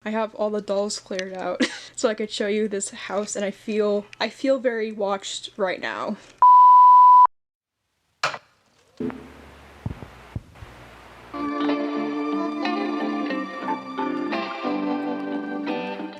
I have all the dolls cleared out so I could show you this house, and I feel very watched right now.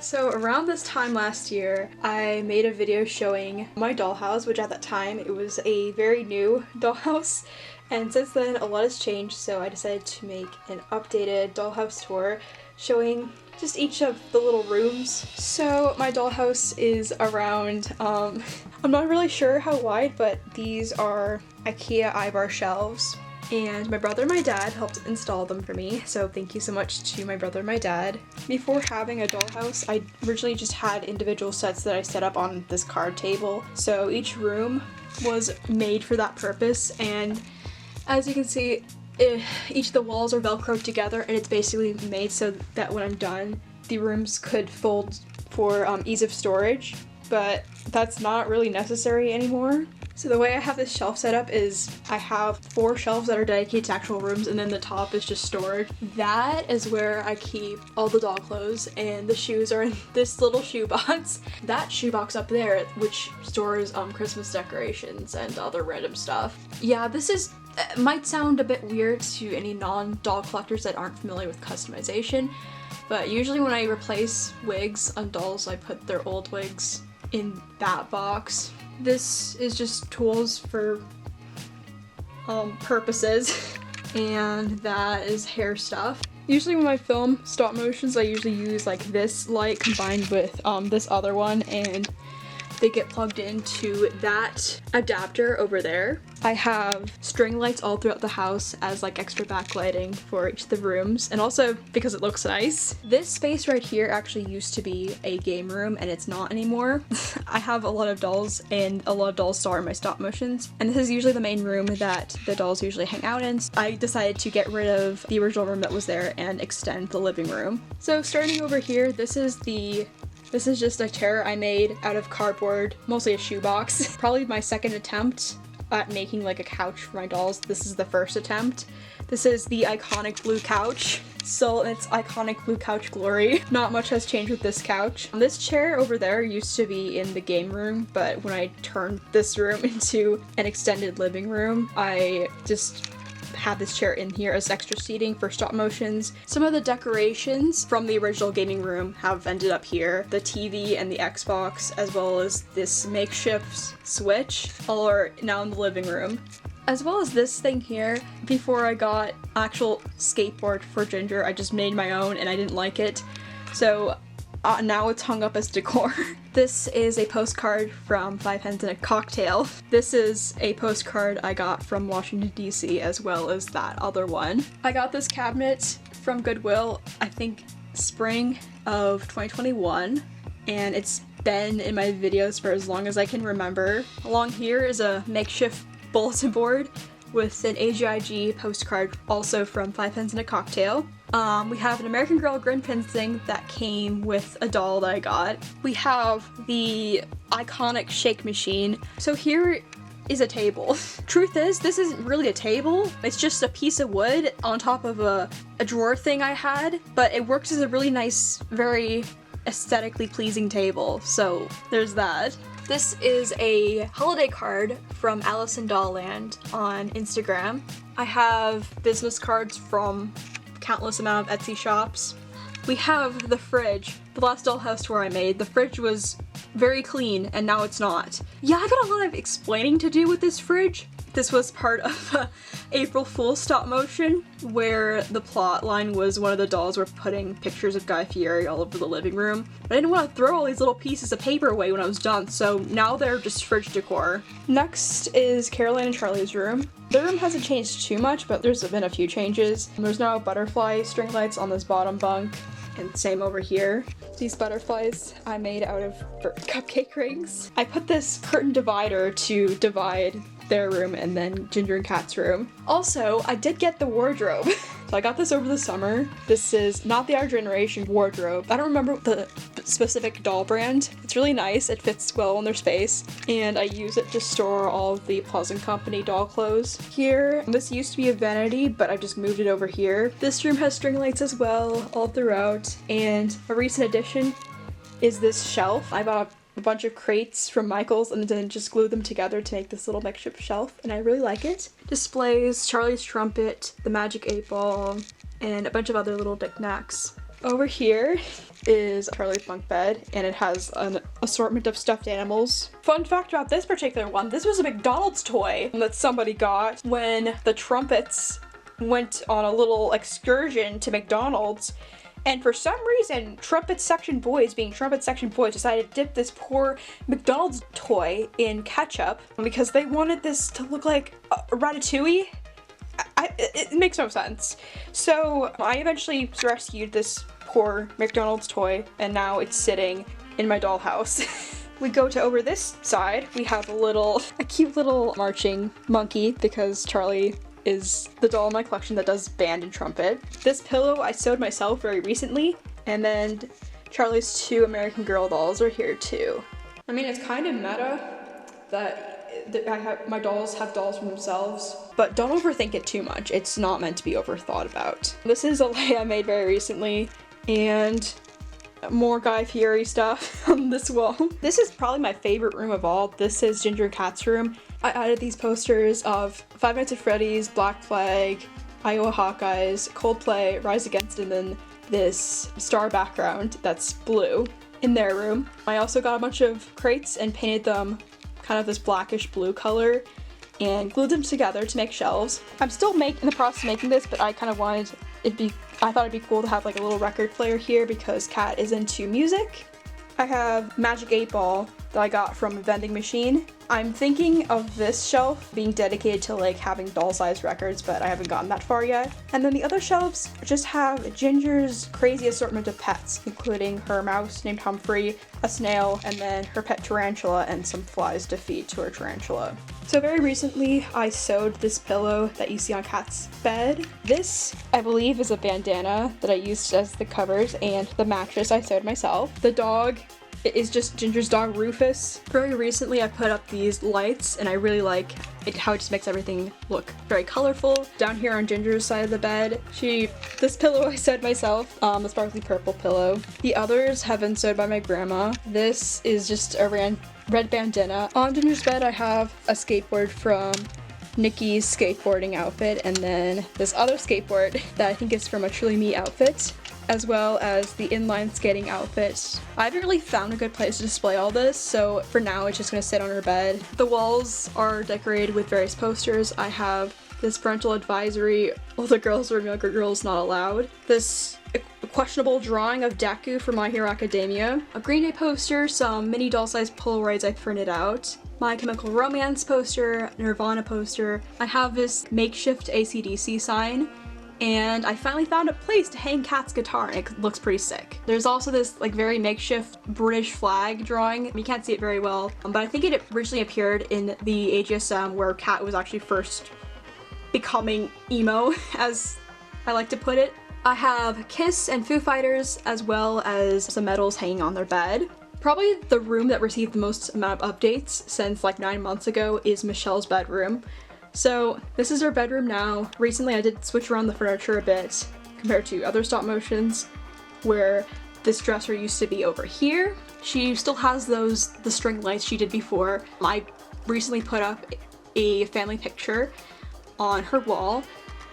So around this time last year, I made a video showing my dollhouse, which at that time it was a very new dollhouse. And since then a lot has changed, so I decided to make an updated dollhouse tour showing just each of the little rooms. So my dollhouse is around, I'm not really sure how wide, but these are IKEA iBar shelves. And my brother and my dad helped install them for me, so thank you so much to my brother and my dad. Before having a dollhouse, I originally just had individual sets that I set up on this card table. So each room was made for that purpose, and as you can see, each of the walls are velcroed together, and it's basically made so that when I'm done, the rooms could fold for ease of storage, but that's not really necessary anymore. So the way I have this shelf set up is I have 4 shelves that are dedicated to actual rooms, and then the top is just storage. That is where I keep all the doll clothes, and the shoes are in this little shoebox. That shoebox up there, which stores Christmas decorations and other random stuff. Yeah, this might sound a bit weird to any non-doll collectors that aren't familiar with customization, but usually when I replace wigs on dolls, I put their old wigs in that box. This is just tools for purposes, and that is hair stuff. Usually when I film stop motions, I usually use like this light combined with this other one, and they get plugged into that adapter over there. I have string lights all throughout the house as like extra backlighting for each of the rooms, and also because it looks nice. This space right here actually used to be a game room, and it's not anymore. I have a lot of dolls, and a lot of dolls star in my stop motions, and this is usually the main room that the dolls usually hang out in. I decided to get rid of the original room that was there and extend the living room. So starting over here, this is just a chair I made out of cardboard, mostly a shoebox. Probably my second attempt at making like a couch for my dolls. This is the first attempt. This is the iconic blue couch. Still in its iconic blue couch glory. Not much has changed with this couch. This chair over there used to be in the game room, but when I turned this room into an extended living room, I just have this chair in here as extra seating for stop motions. Some of the decorations from the original gaming room have ended up here. The TV and the Xbox, as well as this makeshift Switch, all are now in the living room. As well as this thing here. Before I got actual skateboard for Ginger, I just made my own and I didn't like it. So now it's hung up as decor. This is a postcard from 5 Hens and a Cocktail. This is a postcard I got from Washington, D.C. as well as that other one. I got this cabinet from Goodwill, I think spring of 2021, and it's been in my videos for as long as I can remember. Along here is a makeshift bulletin board with an AGIG postcard also from 5 Hens and a Cocktail. We have an American Girl Grin Pin thing that came with a doll that I got. We have the iconic shake machine. So here is a table. Truth is, this isn't really a table. It's just a piece of wood on top of a drawer thing I had, but it works as a really nice, very aesthetically pleasing table. So there's that. This is a holiday card from Alice in Dollland on Instagram. I have business cards from countless amount of Etsy shops. We have the fridge. The last dollhouse tour I made, the fridge was very clean, and now it's not. Yeah, I got a lot of explaining to do with this fridge. This was part of April Fool's stop motion, where the plot line was one of the dolls were putting pictures of Guy Fieri all over the living room. But I didn't want to throw all these little pieces of paper away when I was done, so now they're just fridge decor. Next is Caroline and Charlie's room. Their room hasn't changed too much, but there's been a few changes. There's now butterfly string lights on this bottom bunk, and same over here. These butterflies I made out of cupcake rings. I put this curtain divider to divide their room and then Ginger and Kat's room. Also, I did get the wardrobe. So I got this over the summer. This is not the Our Generation wardrobe. I don't remember the specific doll brand. It's really nice. It fits well in their space. And I use it to store all of the Pleasant Company doll clothes. Here, this used to be a vanity, but I just moved it over here. This room has string lights as well, all throughout. And a recent addition is this shelf. I bought a bunch of crates from Michael's and then just glued them together to make this little makeshift shelf, and I really like it. Displays Charlie's trumpet, the Magic 8-Ball, and a bunch of other little knickknacks. Over here is Charlie's bunk bed, and it has an assortment of stuffed animals. Fun fact about this particular one, this was a McDonald's toy that somebody got when the trumpets went on a little excursion to McDonald's. And for some reason, trumpet section boys, being trumpet section boys, decided to dip this poor McDonald's toy in ketchup because they wanted this to look like a Ratatouille. It makes no sense. So I eventually rescued this poor McDonald's toy, and now it's sitting in my dollhouse. We go to over this side, we have a cute little marching monkey because Charlie is the doll in my collection that does band and trumpet. This pillow I sewed myself very recently, and then Charlie's 2 American Girl dolls are here too. I mean, it's kind of meta that my dolls have dolls for themselves, but don't overthink it too much. It's not meant to be overthought about. This is a lay I made very recently, and more Guy Fieri stuff on this wall. This is probably my favorite room of all. This is Ginger and Kat's room. I added these posters of Five Nights at Freddy's, Black Flag, Iowa Hawkeyes, Coldplay, Rise Against, and then this star background that's blue in their room. I also got a bunch of crates and painted them kind of this blackish blue color and glued them together to make shelves. I'm still in the process of making this, but I kind of wanted I thought it'd be cool to have like a little record player here because Kat is into music. I have Magic 8-Ball that I got from a vending machine. I'm thinking of this shelf being dedicated to like having doll-sized records, but I haven't gotten that far yet. And then the other shelves just have Ginger's crazy assortment of pets, including her mouse named Humphrey, a snail, and then her pet tarantula and some flies to feed to her tarantula. So very recently, I sewed this pillow that you see on Kat's bed. This, I believe, is a bandana that I used as the covers, and the mattress I sewed myself. The dog is just Ginger's dog, Rufus. Very recently, I put up these lights, and I really like how it just makes everything look very colorful. Down here on Ginger's side of the bed, this pillow I sewed myself, the sparkly purple pillow. The others have been sewed by my grandma. This is just a red bandana. On Ginger's bed, I have a skateboard from Nikki's skateboarding outfit, and then this other skateboard that I think is from a Truly Me outfit, as well as the inline skating outfit. I haven't really found a good place to display all this, so for now it's just gonna sit on her bed. The walls are decorated with various posters. I have this parental advisory, older girls or younger girls not allowed. This questionable drawing of Deku from My Hero Academia. A Green Day poster, some mini doll-sized Polaroids I printed out. My Chemical Romance poster, Nirvana poster. I have this makeshift AC/DC sign. And I finally found a place to hang Kat's guitar, and it looks pretty sick. There's also this like very makeshift British flag drawing. You can't see it very well, but I think it originally appeared in the AGSM where Kat was actually first becoming emo, as I like to put it. I have Kiss and Foo Fighters, as well as some medals hanging on their bed. Probably the room that received the most amount of updates since like 9 months ago is Michelle's bedroom. So this is her bedroom now. Recently I did switch around the furniture a bit compared to other stop motions where this dresser used to be over here. She still has the string lights she did before. I recently put up a family picture on her wall.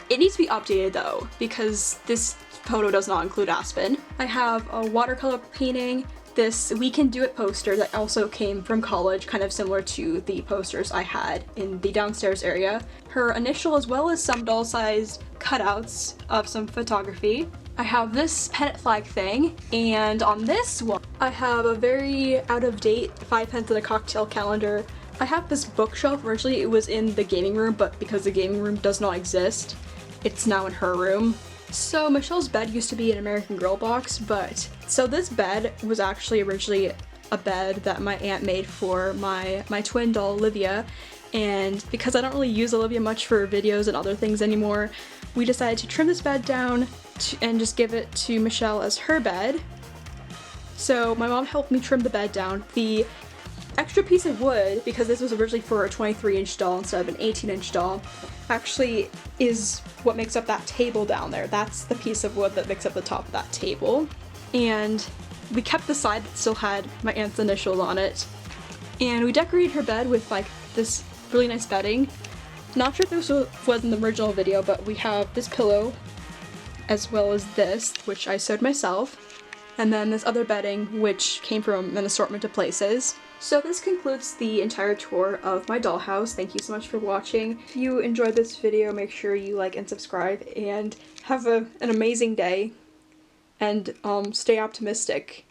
It needs to be updated though because this photo does not include Aspen. I have a watercolor painting, this We Can Do It poster that also came from college, kind of similar to the posters I had in the downstairs area. Her initial as well as some doll-sized cutouts of some photography. I have this pennant flag thing, and on this one I have a very out-of-date 5 pence and a cocktail calendar. I have this bookshelf. Originally it was in the gaming room, but because the gaming room does not exist, it's now in her room. So Michelle's bed used to be an American Girl box, so this bed was actually originally a bed that my aunt made for my twin doll Olivia, and because I don't really use Olivia much for videos and other things anymore, we decided to trim this bed down and just give it to Michelle as her bed. So my mom helped me trim the bed down. The extra piece of wood, because this was originally for a 23-inch doll instead of an 18-inch doll, actually is what makes up that table down there. That's the piece of wood that makes up the top of that table. And we kept the side that still had my aunt's initials on it. And we decorated her bed with like this really nice bedding. Not sure if this was in the original video, but we have this pillow as well as this, which I sewed myself. And then this other bedding, which came from an assortment of places. So this concludes the entire tour of my dollhouse. Thank you so much for watching. If you enjoyed this video, make sure you like and subscribe, and have an amazing day, and stay optimistic.